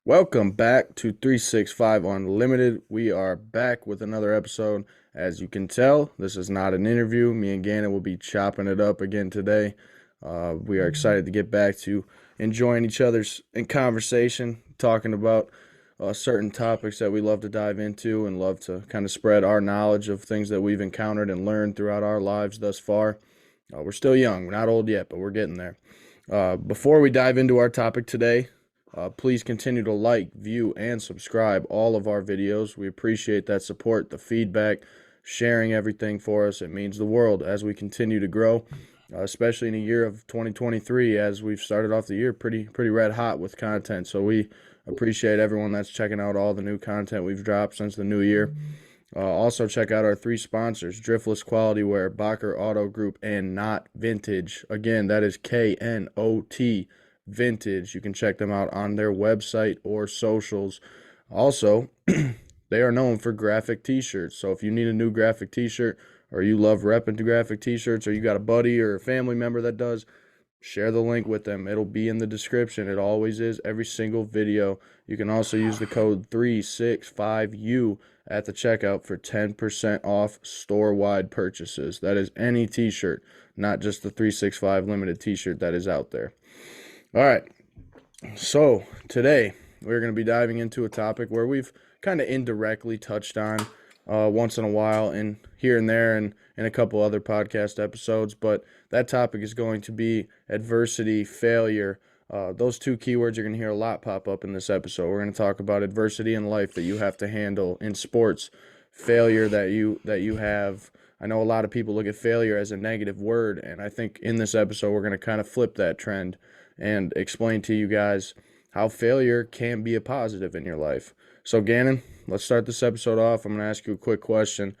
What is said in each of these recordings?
Welcome back to 365 Unlimited. We are back with another episode. As you can tell, this is not an interview. Me and Gannon will be chopping it up again today. We are excited to get back to enjoying each other's in conversation, talking about certain topics that we love to dive into and love to kind of spread our knowledge of things that we've encountered and learned throughout our lives thus far. We're still young. We're not old yet, but we're getting there. Before we dive into our topic today, please continue to like, view, and subscribe all of our videos. We appreciate that support, the feedback, sharing everything for us. It means the world as we continue to grow, especially in a year of 2023 as we've started off the year pretty red hot with content. So we appreciate everyone that's checking out all the new content we've dropped since the new year. Also, check out our three sponsors: Driftless Quality Wear, Bocker Auto Group, and Not Vintage. Again, that is KNOT Vintage. You can check them out on their website or socials. Also, they are known for graphic t-shirts. So if you need a new graphic t-shirt, or you love repping graphic t-shirts, or you got a buddy or a family member that does, share the link with them. It'll be in the description. It always is, every single video. You can also use the code 365U at the checkout for 10% off store-wide purchases. That is any t-shirt, not just the 365 limited t-shirt that is out there. All right, so today we're going to be diving into a topic where we've kind of indirectly touched on once in a while and here and there and in a couple other podcast episodes, but that topic is going to be adversity, failure. Those two keywords you're going to hear a lot pop up in this episode. We're going to talk about adversity in life that you have to handle in sports, failure that you have. I know a lot of people look at failure as a negative word, and I think in this episode we're going to kind of flip that trend and explain to you guys how failure can be a positive in your life. So Gannon, let's start this episode off. I'm going to ask you a quick question.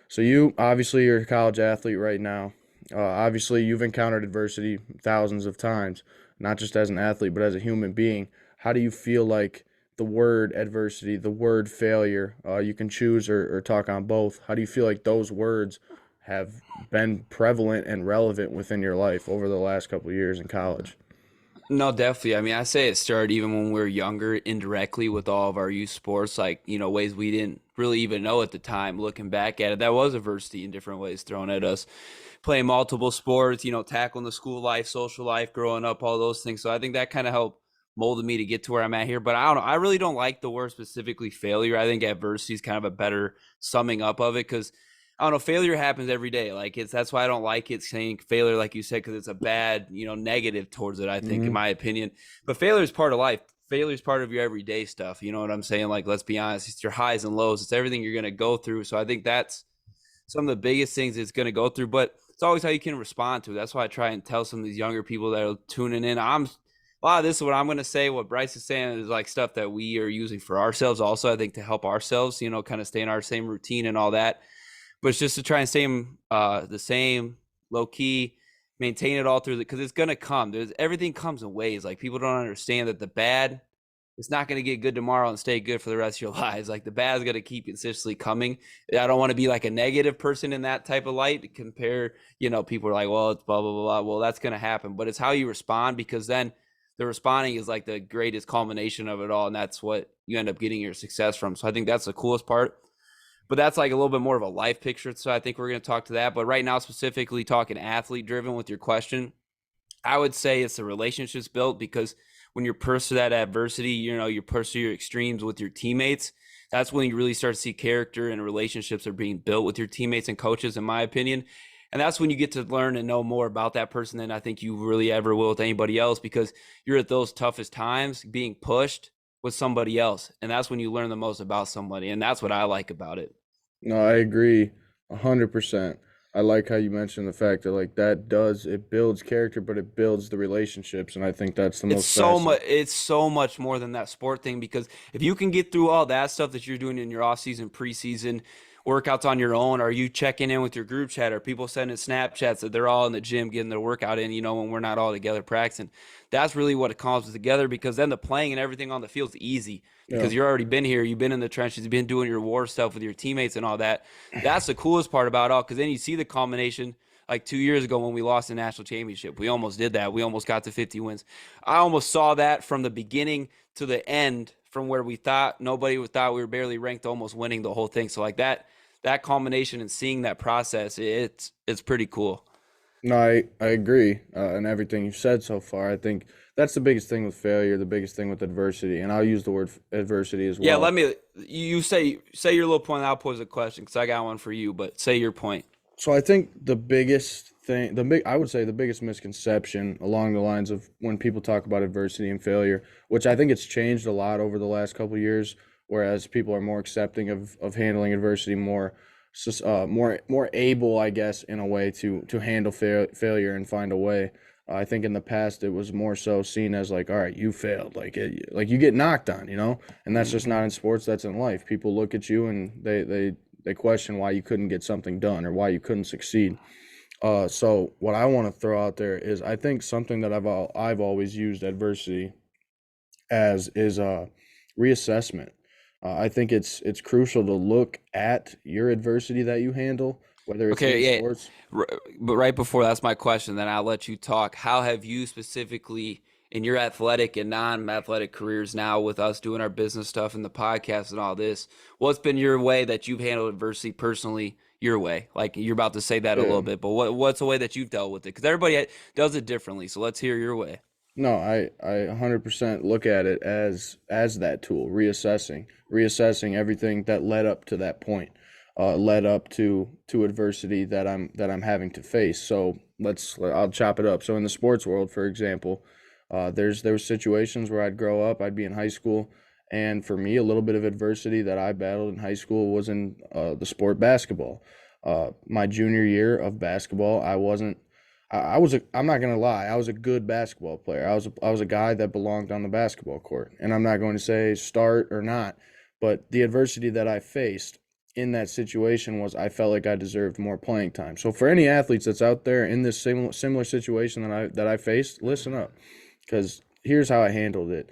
So you're a college athlete right now. Obviously, you've encountered adversity thousands of times, not just as an athlete, but as a human being. How do you feel like the word adversity, the word failure, you can choose or talk on both. How do you feel like those words have been prevalent and relevant within your life over the last couple of years in college? No, definitely. I mean, I say it started even when we were younger, indirectly with all of our youth sports, like, ways we didn't really even know at the time. Looking back at it, that was adversity in different ways thrown at us. Playing multiple sports, tackling the school life, social life, growing up, all those things. So I think that kind of helped molded me to get to where I'm at here. But I don't know. I really don't like the word specifically failure. I think adversity is kind of a better summing up of it because I don't know, failure happens every day. Like that's why I don't like it saying failure, like you said, because it's a bad, negative towards it, I think, in Mm-hmm. my opinion. But failure is part of life. Failure is part of your everyday stuff. You know what I'm saying? Like, let's be honest, it's your highs and lows. It's everything you're going to go through. So I think that's some of the biggest things it's going to go through, but it's always how you can respond to it. That's why I try and tell some of these younger people that are tuning in. A lot of this is what I'm going to say. What Bryce is saying is like stuff that we are using for ourselves also, I think, to help ourselves, kind of stay in our same routine and all that. But it's just to try and stay the same, low key, maintain it all through because it's gonna come. Everything comes in waves. Like people don't understand that the bad, it's not gonna get good tomorrow and stay good for the rest of your lives. Like the bad is gonna keep consistently coming. I don't want to be like a negative person in that type of light to compare. People are like, well, it's blah blah blah blah. Well, that's gonna happen, but it's how you respond because then the responding is like the greatest culmination of it all, and that's what you end up getting your success from. So I think that's the coolest part, but that's like a little bit more of a life picture. So I think we're going to talk to that. But right now, specifically talking athlete driven with your question, I would say it's the relationships built because when you're pursue that adversity, you pursue your extremes with your teammates. That's when you really start to see character and relationships are being built with your teammates and coaches, in my opinion. And that's when you get to learn and know more about that person than I think you really ever will with anybody else because you're at those toughest times being pushed with somebody else. And that's when you learn the most about somebody. And that's what I like about it. No, I agree 100%. I like how you mentioned the fact that it builds character, but it builds the relationships, and I think that's the most fascinating. It's so much more than that sport thing because if you can get through all that stuff that you're doing in your off season, preseason workouts on your own, are you checking in with your group chat? Are people sending Snapchats that they're all in the gym getting their workout in, when we're not all together practicing? That's really what it comes together because then the playing and everything on the field is easy Yeah. because you're already been here, you've been in the trenches, you've been doing your war stuff with your teammates and all that. That's the coolest part about it all because then you see the culmination like 2 years ago when we lost the national championship. We almost did that. We almost got to 50 wins. I almost saw that from the beginning to the end, from where we thought nobody thought we were barely ranked, to almost winning the whole thing. So like that culmination and seeing that process, it's pretty cool. No, I agree, and everything you've said so far. I think that's the biggest thing with failure, the biggest thing with adversity, and I'll use the word adversity as Yeah, well. let me you say your little point. I'll pose a question because I got one for you. But say your point. So I think the biggest thing, I would say the biggest misconception along the lines of when people talk about adversity and failure, which I think it's changed a lot over the last couple of years, whereas people are more accepting of handling adversity, more able, I guess, in a way to handle failure and find a way. I think in the past it was more so seen as like, all right, you failed, like you get knocked on, and that's just Hmm. not in sports, that's in life. People look at you and they question why you couldn't get something done or why you couldn't succeed. So what I want to throw out there is I think something that I've always used adversity as is reassessment. I think it's crucial to look at your adversity that you handle, whether it's in Okay, yeah. sports. But right before that's my question, then I'll let you talk. How have you specifically in your athletic and non-athletic careers now, with us doing our business stuff and the podcast and all this, what's been your way that you've handled adversity personally? Your way, like you're about to say that a Yeah. little bit, but what's the way that you've dealt with it? Because everybody does it differently. So let's hear your way. No, I 100% look at it as that tool, reassessing everything that led up to that point, led up to adversity that I'm having to face. So I'll chop it up. So in the sports world, for example, there was situations where I'd grow up, I'd be in high school, and for me, a little bit of adversity that I battled in high school was in the sport basketball. My junior year of basketball, I'm not gonna lie, I was a good basketball player. I was a guy that belonged on the basketball court. And I'm not going to say start or not, but the adversity that I faced in that situation was I felt like I deserved more playing time. So for any athletes that's out there in this similar situation that I faced, listen up, because here's how I handled it.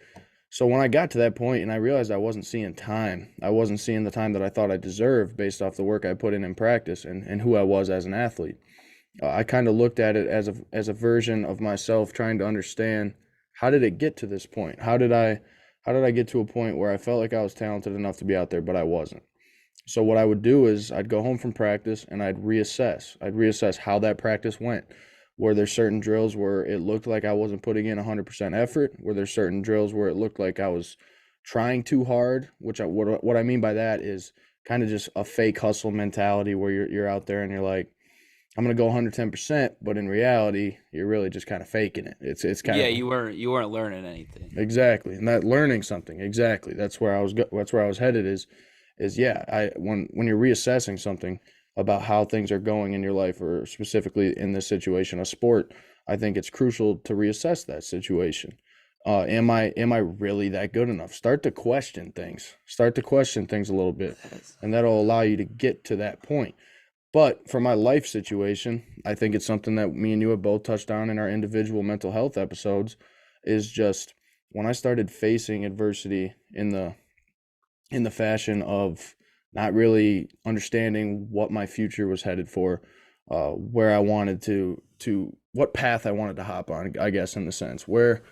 So when I got to that point and I realized I wasn't seeing the time that I thought I deserved based off the work I put in practice and who I was as an athlete. I kind of looked at it as a version of myself trying to understand, how did it get to this point? How did I get to a point where I felt like I was talented enough to be out there, but I wasn't? So what I would do is I'd go home from practice and I'd reassess. I'd reassess how that practice went. Were there certain drills where it looked like I wasn't putting in 100% effort? Were there certain drills where it looked like I was trying too hard? What I mean by that is kind of just a fake hustle mentality where you're out there and you're like, I'm gonna go 110%, but in reality, you're really just kind of faking it. It's kind Yeah, of you weren't learning anything. exactly, and that learning something exactly. That's where I was headed. Is yeah. I when you're reassessing something about how things are going in your life, or specifically in this situation, a sport, I think it's crucial to reassess that situation. Am I really that good enough? Start to question things. Start to question things a little bit, That's- and that'll allow you to get to that point. But for my life situation, I think it's something that me and you have both touched on in our individual mental health episodes, is just when I started facing adversity in the fashion of not really understanding what my future was headed for, where I wanted to what path I wanted to hop on, I guess, in the sense where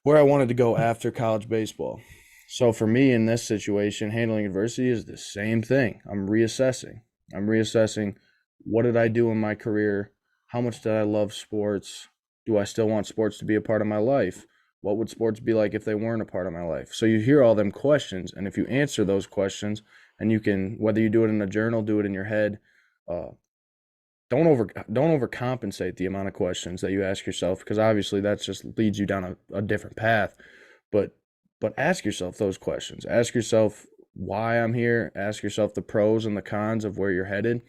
I wanted to go after college baseball. So for me in this situation, handling adversity is the same thing. I'm reassessing what did I do in my career? How much did I love sports? Do I still want sports to be a part of my life? What would sports be like if they weren't a part of my life? So you hear all them questions, and if you answer those questions, and you can, whether you do it in a journal, do it in your head, uh, don't overcompensate the amount of questions that you ask yourself, because obviously that just leads you down a different path. But ask yourself those questions. Ask yourself why I'm here. Ask yourself the pros and the cons of where you're headed.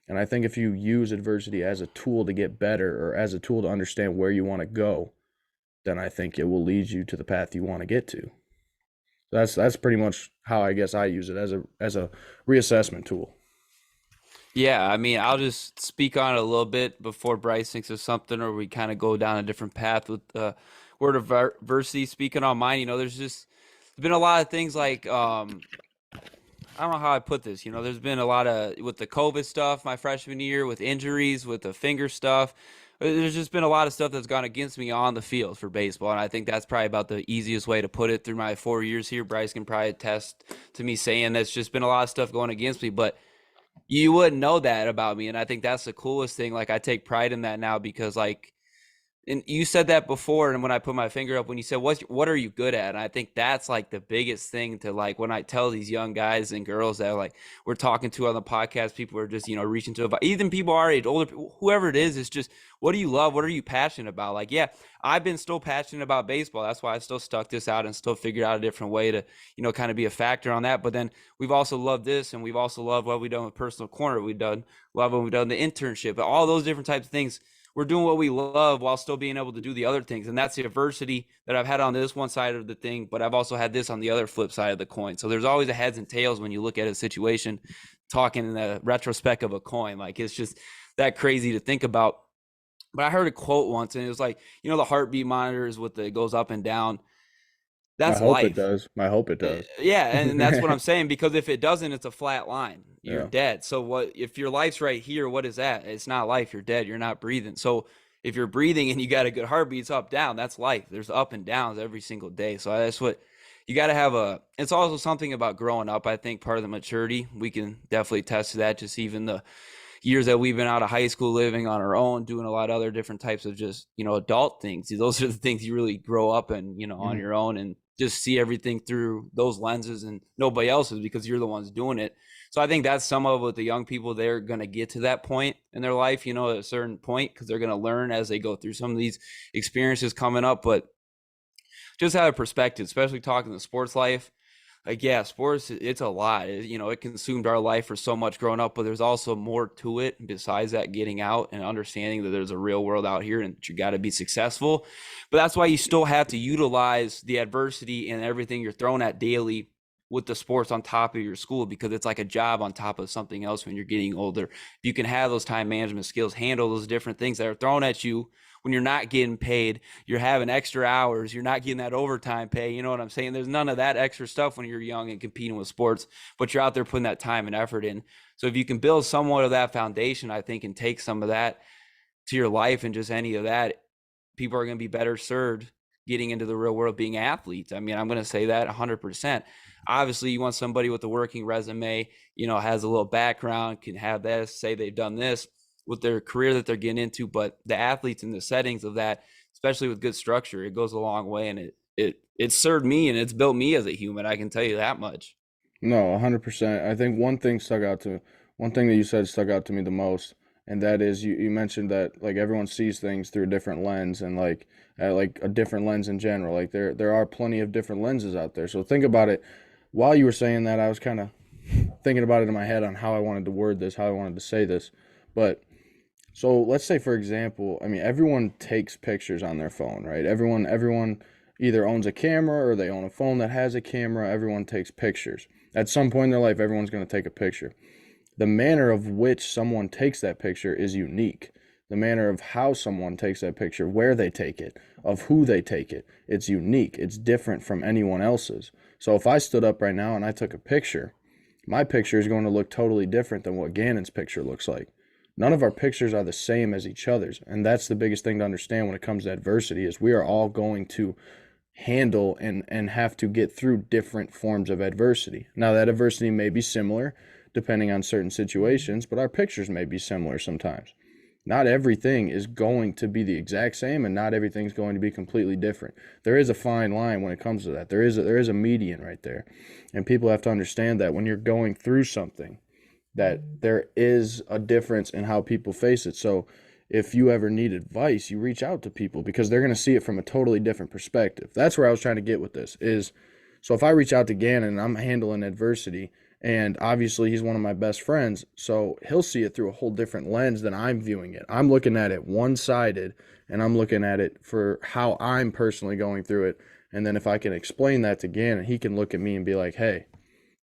And I think if you use adversity as a tool to get better, or as a tool to understand where you want to go, then I think it will lead you to the path you want to get to. That's pretty much how I guess I use it, as a reassessment tool. Yeah, I mean, I'll just speak on it a little bit before Bryce thinks of something, or we kind of go down a different path with word of adversity. Speaking on mine, there's been a lot of things like I don't know how I put this. You know, there's been a lot of with the COVID stuff my freshman year, with injuries, with the finger stuff. There's just been a lot of stuff that's gone against me on the field for baseball, and I think that's probably about the easiest way to put it through my 4 years here. Bryce can probably attest to me saying that's just been a lot of stuff going against me, but you wouldn't know that about me, and I think that's the coolest thing. Like I take pride in that now because like and you said that before, and when I put my finger up, when you said what are you good at, and I think that's like the biggest thing to like when I tell these young guys and girls that like we're talking to on the podcast, people are just reaching to even people our age, older, whoever it is just what do you love, what are you passionate about? Like yeah, I've been still passionate about baseball. That's why I still stuck this out and still figured out a different way to kind of be a factor on that. But then we've also loved this, and we've also loved what we've done with Personal Corner. We've done love when we've done the internship, all those different types of things. We're doing what we love while still being able to do the other things. And that's the adversity that I've had on this one side of the thing, but I've also had this on the other flip side of the coin. So there's always a heads and tails when you look at a situation, talking in the retrospect of a coin. Like it's just that crazy to think about. But I heard a quote once, and it was like, the heartbeat monitor is what goes up and down. I That's hope it life. does. I hope it does. Yeah, and that's what I'm saying, because if it doesn't, it's a flat line. You're Yeah. dead. So what if your life's right here, what is that? It's not life. You're dead. You're not breathing. So if you're breathing and you got a good heartbeat, it's up, down. That's life. There's up and downs every single day. So that's what you got to have. It's also something about growing up. I think part of the maturity, we can definitely test to that. Just even the years that we've been out of high school, living on our own, doing a lot of other different types of just, adult things. Those are the things you really grow up and, on your own, and just see everything through those lenses and nobody else's, because you're the ones doing it. So I think that's some of what the young people, they're going to get to that point in their life, at a certain point, because they're going to learn as they go through some of these experiences coming up. But just have a perspective, especially talking the sports life. Like, yeah, sports, it's a lot. It consumed our life for so much growing up, but there's also more to it besides that, getting out and understanding that there's a real world out here and you got to be successful. But that's why you still have to utilize the adversity and everything you're thrown at daily with the sports on top of your school, because it's like a job on top of something else when you're getting older. If you can have those time management skills, handle those different things that are thrown at you when you're not getting paid, you're having extra hours, you're not getting that overtime pay. You know what I'm saying? There's none of that extra stuff when you're young and competing with sports, but you're out there putting that time and effort in. So if you can build somewhat of that foundation, I think, and take some of that to your life and just any of that, people are going to be better served getting into the real world, being athletes. I mean, I'm going to say that 100%. Obviously, you want somebody with a working resume, has a little background, can have this, say they've done this with their career that they're getting into. But the athletes in the settings of that, especially with good structure, it goes a long way, and it served me and it's built me as a human. I can tell you that much. No, 100%. I think one thing that you said stuck out to me the most, and that is you mentioned that like everyone sees things through a different lens, and like a different lens in general. Like there are plenty of different lenses out there. So think about it. While you were saying that, I was kind of thinking about it in my head on how I wanted to word this, how I wanted to say this. But so let's say, for example, I mean, everyone takes pictures on their phone, right? Everyone either owns a camera or they own a phone that has a camera. Everyone takes pictures. At some point in their life, everyone's going to take a picture. The manner of which someone takes that picture is unique. The manner of how someone takes that picture, where they take it, of who they take it, it's unique. It's different from anyone else's. So if I stood up right now and I took a picture, my picture is going to look totally different than what Gannon's picture looks like. None of our pictures are the same as each other's, and that's the biggest thing to understand when it comes to adversity, is we are all going to handle and have to get through different forms of adversity. Now, that adversity may be similar depending on certain situations, but our pictures may be similar sometimes. Not everything is going to be the exact same, and not everything's going to be completely different. There is a fine line when it comes to that. There is a median right there, and people have to understand that when you're going through something, that there is a difference in how people face it. So if you ever need advice, you reach out to people because they're going to see it from a totally different perspective. That's where I was trying to get with this is, so if I reach out to Gannon and I'm handling adversity, and obviously he's one of my best friends, so he'll see it through a whole different lens than I'm viewing it. I'm looking at it one-sided, and I'm looking at it for how I'm personally going through it. And then if I can explain that to Gannon, he can look at me and be like, hey,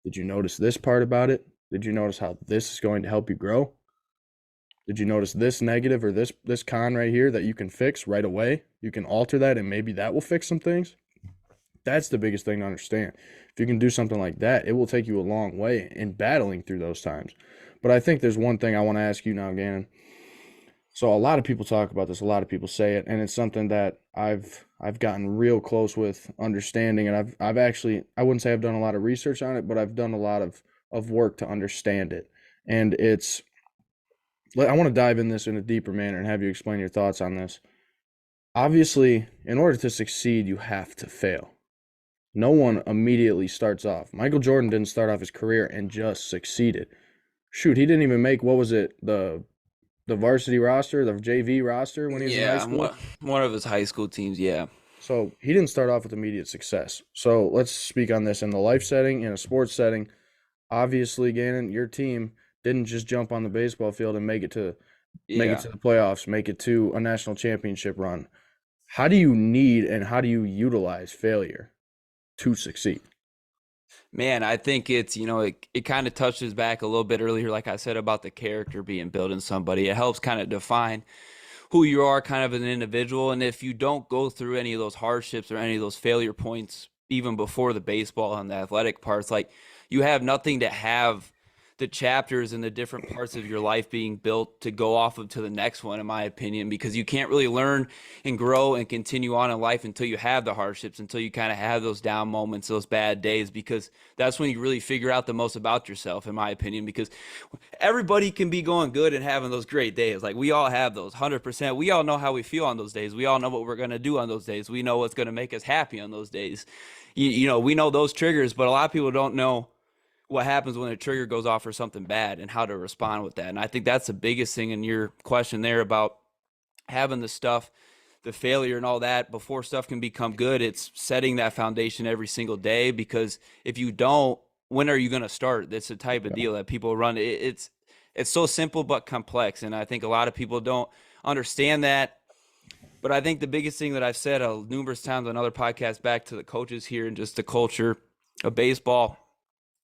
did you notice this part about it? Did you notice how this is going to help you grow? Did you notice this negative or this con right here that you can fix right away? You can alter that, and maybe that will fix some things. That's the biggest thing to understand. if you can do something like that, it will take you a long way in battling through those times. But I think there's one thing I want to ask you now, Gannon. So a lot of people talk about this, a lot of people say it, and it's something that I've gotten real close with understanding, and I've actually, I wouldn't say I've done a lot of research on it, but I've done a lot of work to understand it. And it's I want to dive in this in a deeper manner and have you explain your thoughts on this. Obviously, in order to succeed, you have to fail. No one immediately starts off. Michael Jordan didn't start off his career and just succeeded. Shoot, he didn't even make, what was it, the varsity roster, the JV roster when he was in high Yeah, school. one of his high school teams. Yeah, So he didn't start off with immediate success. So let's speak on this in the life setting, in a sports setting. Obviously, Gannon, your team didn't just jump on the baseball field and make it yeah. to the playoffs, make it to a national championship run. How do you need and how do you utilize failure to succeed? Man, I think it's, it kind of touches back a little bit earlier, like I said, about the character being built in somebody. It helps kind of define who you are kind of as an individual. And if you don't go through any of those hardships or any of those failure points, even before the baseball and the athletic parts, like you have nothing to have the chapters and the different parts of your life being built to go off of to the next one, in my opinion, because you can't really learn and grow and continue on in life until you have the hardships, until you kind of have those down moments, those bad days, because that's when you really figure out the most about yourself, in my opinion, because everybody can be going good and having those great days. Like we all have those 100%. We all know how we feel on those days. We all know what we're going to do on those days. We know what's going to make us happy on those days. We know those triggers, but a lot of people don't know what happens when a trigger goes off for something bad and how to respond with that. And I think that's the biggest thing in your question there about having the stuff, the failure and all that before stuff can become good. It's setting that foundation every single day, because if you don't, when are you going to start? That's the type of Yeah. deal that people run. It's so simple but complex, and I think a lot of people don't understand that. But I think the biggest thing that I've said numerous times on other podcasts back to the coaches here and just the culture of baseball,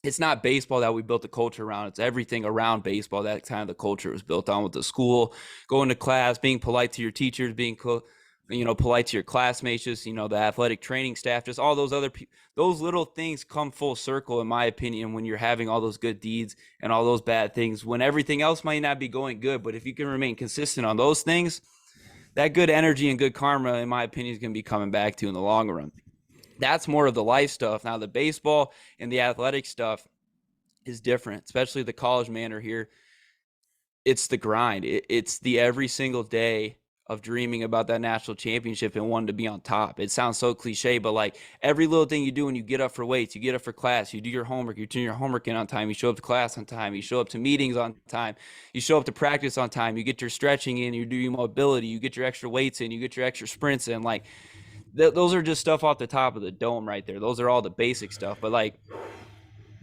it's not baseball that we built the culture around. It's everything around baseball that kind of the culture was built on, with the school, going to class, being polite to your teachers, being polite to your classmates, just the athletic training staff, just all those other people. Those little things come full circle, in my opinion, when you're having all those good deeds and all those bad things, when everything else might not be going good. But if you can remain consistent on those things, that good energy and good karma, in my opinion, is going to be coming back to you in the long run. That's more of the life stuff. Now, the baseball and the athletic stuff is different, especially the college manner here. It's the grind. It's the every single day of dreaming about that national championship and wanting to be on top. It sounds so cliche, but like every little thing you do, when you get up for weights, you get up for class, you do your homework, you turn your homework in on time, you show up to class on time, you show up to meetings on time, you show up to practice on time, you get your stretching in, you do your mobility, you get your extra weights in, you get your extra sprints in. Like those are just stuff off the top of the dome right there. Those are all the basic stuff. But like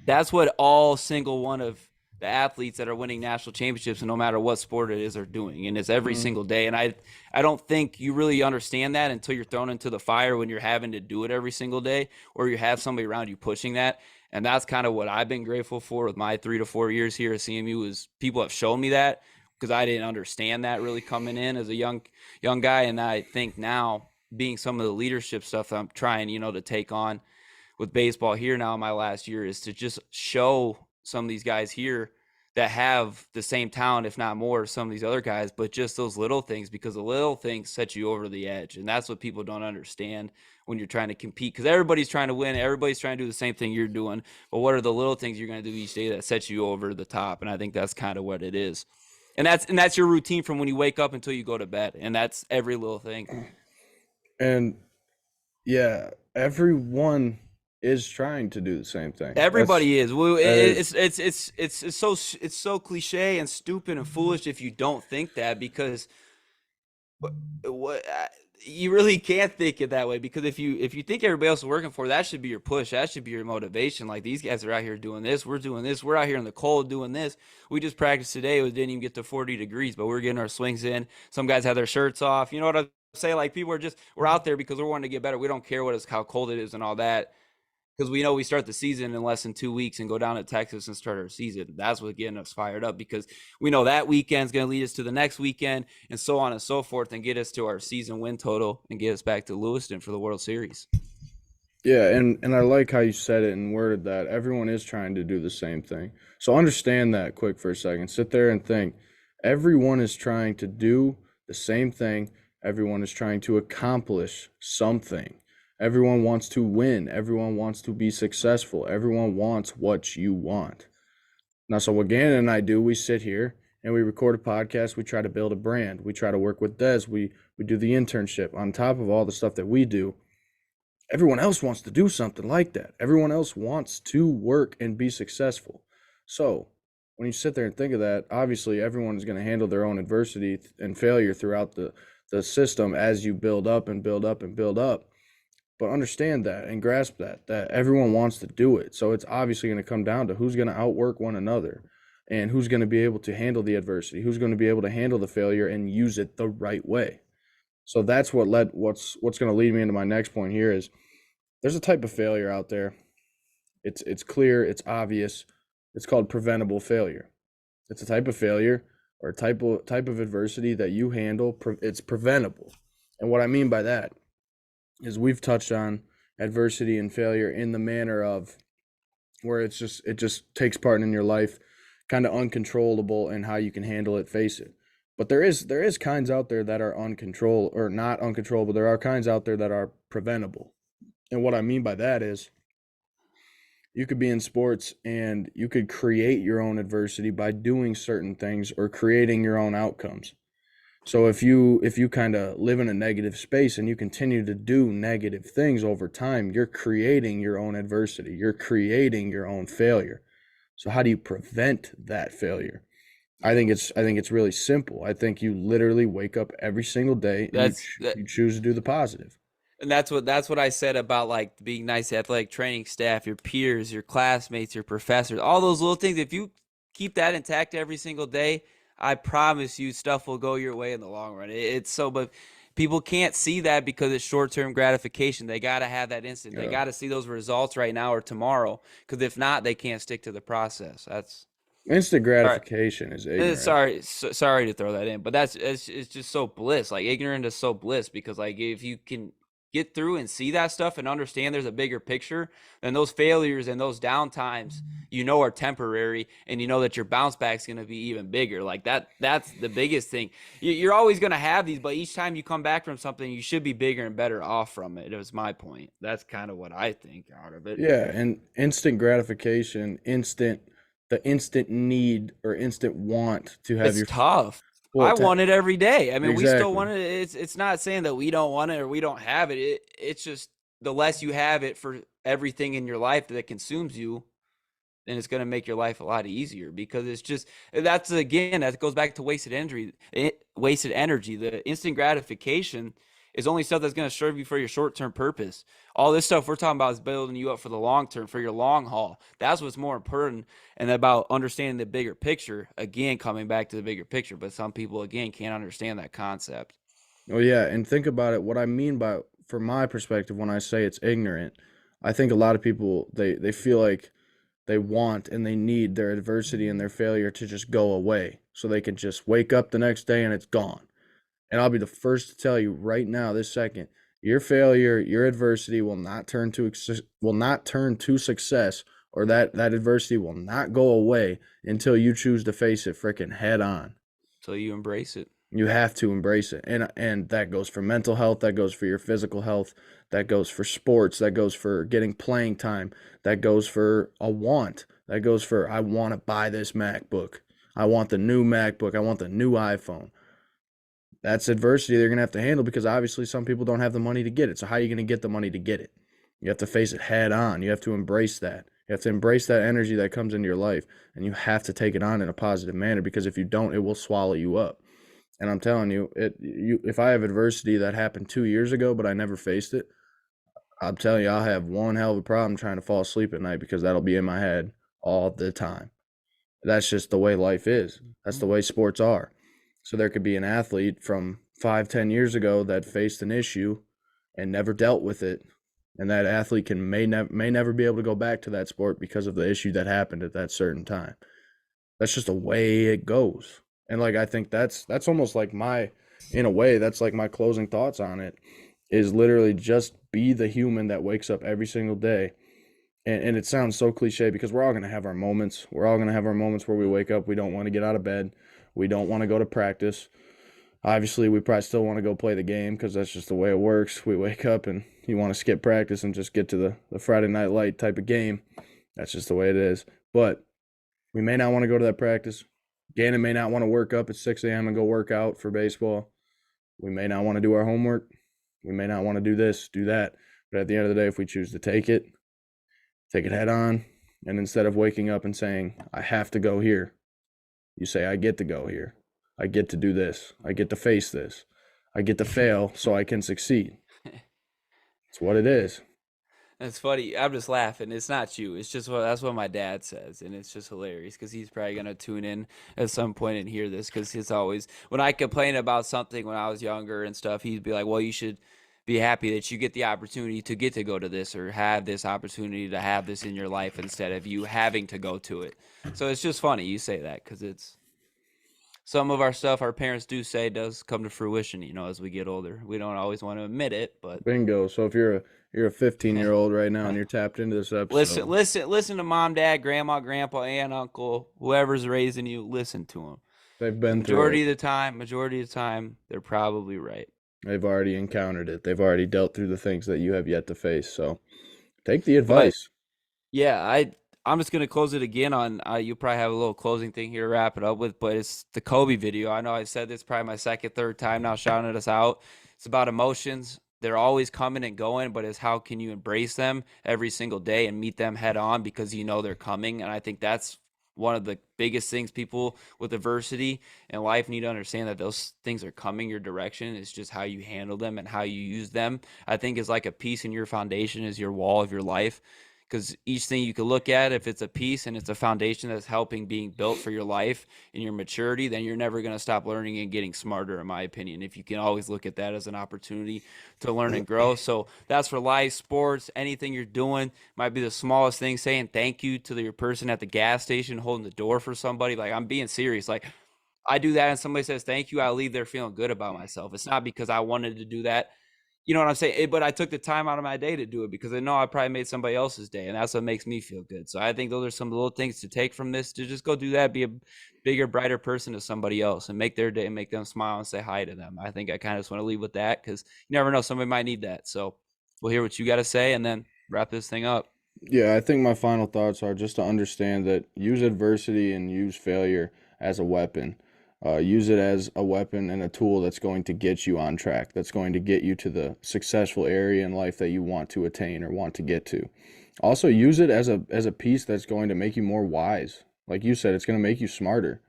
that's what all single one of the athletes that are winning national championships, and no matter what sport it is, are doing. And it's every Mm, single day. And I don't think you really understand that until you're thrown into the fire, when you're having to do it every single day, or you have somebody around you pushing that. And that's kind of what I've been grateful for with my 3 to 4 years here at CMU, is people have shown me that, because I didn't understand that really coming in as a young guy. And I think now, being some of the leadership stuff I'm trying, to take on with baseball here now in my last year, is to just show some of these guys here that have the same talent, if not more, some of these other guys, but just those little things, because the little things set you over the edge. And that's what people don't understand when you're trying to compete, because everybody's trying to win. Everybody's trying to do the same thing you're doing. But what are the little things you're going to do each day that sets you over the top? And I think that's kind of what it is. And that's your routine from when you wake up until you go to bed. And that's every little thing. and yeah, everyone is trying to do the same thing. Everybody is. That is It's so cliche and stupid and foolish if you don't think that, because what you really can't think it that way, because if you think everybody else is working for, that should be your push, that should be your motivation. Like, these guys are out here doing this, we're doing this, we're out here in the cold doing this. We just practiced today, it didn't even get to 40 degrees, but we're getting our swings in. Some guys have their shirts off. You know what I'm saying? Like, people are just, we're out there because we're wanting to get better. We don't care how cold it is and all that, because we know we start the season in less than 2 weeks and go down to Texas and start our season. That's what's getting us fired up, because we know that weekend's going to lead us to the next weekend, and so on and so forth, and get us to our season win total and get us back to Lewiston for the World Series. Yeah, and I like how you said it and worded that. Everyone is trying to do the same thing. So understand that quick for a second. Sit there and think. Everyone is trying to do the same thing. Everyone is trying to accomplish something. Everyone wants to win. Everyone wants to be successful. Everyone wants what you want. Now, so what Gannon and I do, we sit here and we record a podcast. We try to build a brand. We try to work with Des. We do the internship on top of all the stuff that we do. Everyone else wants to do something like that. Everyone else wants to work and be successful. So when you sit there and think of that, obviously everyone is going to handle their own adversity and failure throughout the system as you build up and build up and build up. But understand that and grasp that everyone wants to do it. So it's obviously going to come down to who's going to outwork one another and who's going to be able to handle the adversity, who's going to be able to handle the failure and use it the right way. So that's what's going to lead me into my next point here is there's a type of failure out there. It's clear, it's obvious. It's called preventable failure. It's a type of failure or type of adversity that you handle. It's preventable. And what I mean by that is we've touched on adversity and failure in the manner of where it just takes part in your life, kind of uncontrollable and how you can handle it, face it. But there is kinds out there that are uncontrollable or not uncontrollable. There are kinds out there that are preventable. And what I mean by that is you could be in sports and you could create your own adversity by doing certain things or creating your own outcomes. So if you kind of live in a negative space and you continue to do negative things over time, you're creating your own adversity. You're creating your own failure. So how do you prevent that failure? I think it's really simple. I think you literally wake up every single day and That's that, you choose to do the positive. and that's what I said about like being nice to athletic training staff, your peers, your classmates, your professors, all those little things. If you keep that intact every single day, I promise you, stuff will go your way in the long run. It's so, but people can't see that because it's short-term gratification. They got to have that instant. They Yeah. got to see those results right now or tomorrow. Because if not, they can't stick to the process. That's Instant all right. gratification is ignorant. Sorry to throw that in, but it's just so bliss. Like ignorant is so bliss because like if you can get through and see that stuff and understand there's a bigger picture, then those failures and those downtimes are temporary, and you know that your bounce back's going to be even bigger. Like that's the biggest thing. You're always going to have these, but each time you come back from something, you should be bigger and better off from it. It was my point. That's kind of what I think out of it. Yeah, and instant gratification, the instant need or instant want to have It's your tough. well, I want it every day. I mean, we still exactly. want it. It's not saying that we don't want it or we don't have it. It's just the less you have it for everything in your life that consumes you, then it's going to make your life a lot easier because it's just that's again that goes back to wasted energy. Wasted energy. The instant gratification is only stuff that's going to serve you for your short-term purpose. All this stuff we're talking about is building you up for the long term, for your long haul. That's what's more important, and about understanding the bigger picture. Again, coming back to the bigger picture, but some people again can't understand that concept. Oh yeah, and think about it. What I mean by, from my perspective, when I say it's ignorant, I think a lot of people they feel like they want and they need their adversity and their failure to just go away, so they can just wake up the next day and it's gone. And I'll be the first to tell you right now, this second, your failure, your adversity will not turn to success, or that adversity will not go away until you choose to face it freaking head on. So you embrace it. You have to embrace it. And that goes for mental health, that goes for your physical health, that goes for sports, that goes for getting playing time, that goes for a want, that goes for I want to buy this MacBook. I want the new MacBook, I want the new iPhone. That's adversity they're going to have to handle because obviously some people don't have the money to get it. So how are you going to get the money to get it? You have to face it head on. You have to embrace that. You have to embrace that energy that comes into your life, and you have to take it on in a positive manner, because if you don't, it will swallow you up. And I'm telling you, if I have adversity that happened 2 years ago, but I never faced it, I'm telling you, I'll have one hell of a problem trying to fall asleep at night because that'll be in my head all the time. That's just the way life is. That's the way sports are. So there could be an athlete from 5, 10 years ago that faced an issue and never dealt with it, and that athlete may never be able to go back to that sport because of the issue that happened at that certain time. That's just the way it goes. And like I think that's almost like in a way that's like my closing thoughts on it is literally just be the human that wakes up every single day. And it sounds so cliche because we're all going to have our moments. We're all going to have our moments where we wake up, we don't want to get out of bed, we don't want to go to practice. Obviously, we probably still want to go play the game because that's just the way it works. We wake up and you want to skip practice and just get to the Friday night light type of game. That's just the way it is. But we may not want to go to that practice. Gannon may not want to work up at 6 a.m. and go work out for baseball. We may not want to do our homework. We may not want to do this, do that. But at the end of the day, if we choose to take it head on. And instead of waking up and saying, I have to go here, you say, I get to go here. I get to do this. I get to face this. I get to fail so I can succeed. It's what it is. That's funny. I'm just laughing. It's not you. It's just that's what my dad says, and it's just hilarious because he's probably gonna tune in at some point and hear this because it's always when I complain about something when I was younger and stuff, he'd be like, "Well, you should be happy that you get the opportunity to get to go to this or have this opportunity to have this in your life instead of you having to go to it." So it's just funny you say that because it's some of our stuff our parents do say does come to fruition, as we get older. We don't always want to admit it, but Bingo. So if you're a 15-year-old right now and you're tapped into this listen, episode, listen to mom, dad, grandma, grandpa, aunt, uncle, whoever's raising you. Listen to them. they've been through it. Majority of the time, they're probably right. They've already encountered it. They've already dealt through the things that you have yet to face. So take the But advice. yeah, I'm just gonna close it again on. You probably have a little closing thing here to wrap it up with, but it's the Kobe video. I know I said this probably my second, third time now shouting us out. It's about emotions. They're always coming and going, but it's how can you embrace them every single day and meet them head on because you know they're coming. And I think that's one of the biggest things people with adversity in life need to understand that those things are coming your direction. It's just how you handle them and how you use them. I think is like a piece in your foundation is your wall of your life because each thing you can look at, if it's a piece and it's a foundation that's helping being built for your life and your maturity, then you're never going to stop learning and getting smarter, in my opinion, if you can always look at that as an opportunity to learn and grow. So that's for life, sports, anything you're doing. Might be the smallest thing, saying thank you to your person at the gas station, holding the door for somebody. Like, I'm being serious. Like, I do that and somebody says thank you, I leave there feeling good about myself. It's not because I wanted to do that. You know what I'm saying? But I took the time out of my day to do it because I know I probably made somebody else's day, and that's what makes me feel good. So I think those are some little things to take from this to just go do that, be a bigger, brighter person to somebody else and make their day, make them smile and say hi to them. I think I kind of just want to leave with that because you never know, somebody might need that. So we'll hear what you got to say and then wrap this thing up. Yeah, I think my final thoughts are just to understand that use adversity and use failure as a weapon. Use it as a weapon and a tool that's going to get you on track, that's going to get you to the successful area in life that you want to attain or want to get to. Also, use it as a piece that's going to make you more wise. Like you said, it's going to make you smarter.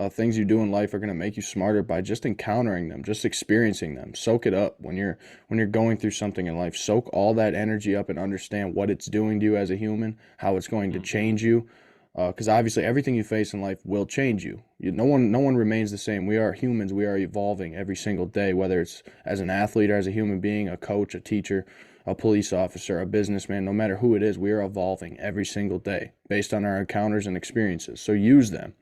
Things you do in life are going to make you smarter by just encountering them, just experiencing them. Soak it up when you're going through something in life. Soak all that energy up and understand what it's doing to you as a human, how it's going to change you. Because obviously everything you face in life will change you. No one remains the same. We are humans. We are evolving every single day, whether it's as an athlete or as a human being, a coach, a teacher, a police officer, a businessman. No matter who it is, we are evolving every single day based on our encounters and experiences. So use them.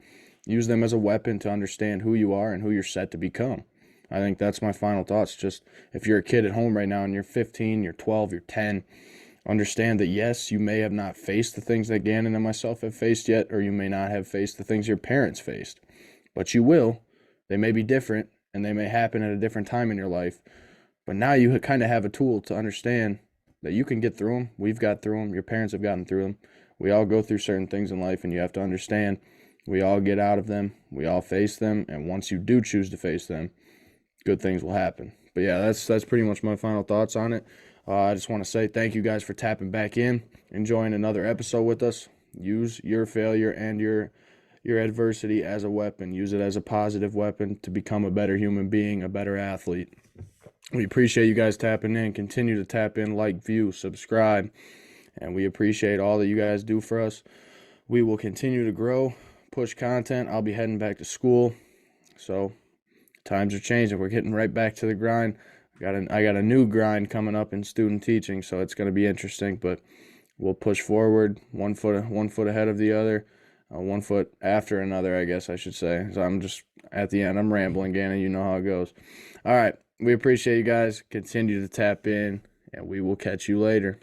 Use them as a weapon to understand who you are and who you're set to become. I think that's my final thoughts. Just if you're a kid at home right now and you're 15, you're 12, you're 10, understand that yes, you may have not faced the things that Gannon and myself have faced yet, or you may not have faced the things your parents faced, but you will. They may be different and they may happen at a different time in your life, but now you kind of have a tool to understand that you can get through them. We've got through them. Your parents have gotten through them. We all go through certain things in life, and you have to understand we all get out of them. We all face them, and once you do choose to face them, good things will happen. But yeah, that's pretty much my final thoughts on it. I just want to say thank you guys for tapping back in, enjoying another episode with us. Use your failure and your adversity as a weapon. Use it as a positive weapon to become a better human being, a better athlete. We appreciate you guys tapping in. Continue to tap in, like, view, subscribe, and we appreciate all that you guys do for us. We will continue to grow, push content. I'll be heading back to school, so times are changing. We're getting right back to the grind. I got a new grind coming up in student teaching, so it's going to be interesting, but we'll push forward one foot ahead of the other, 1 foot after another, I guess I should say. So I'm just at the end. I'm rambling, Gannon. You know how it goes. All right. We appreciate you guys. Continue to tap in, and we will catch you later.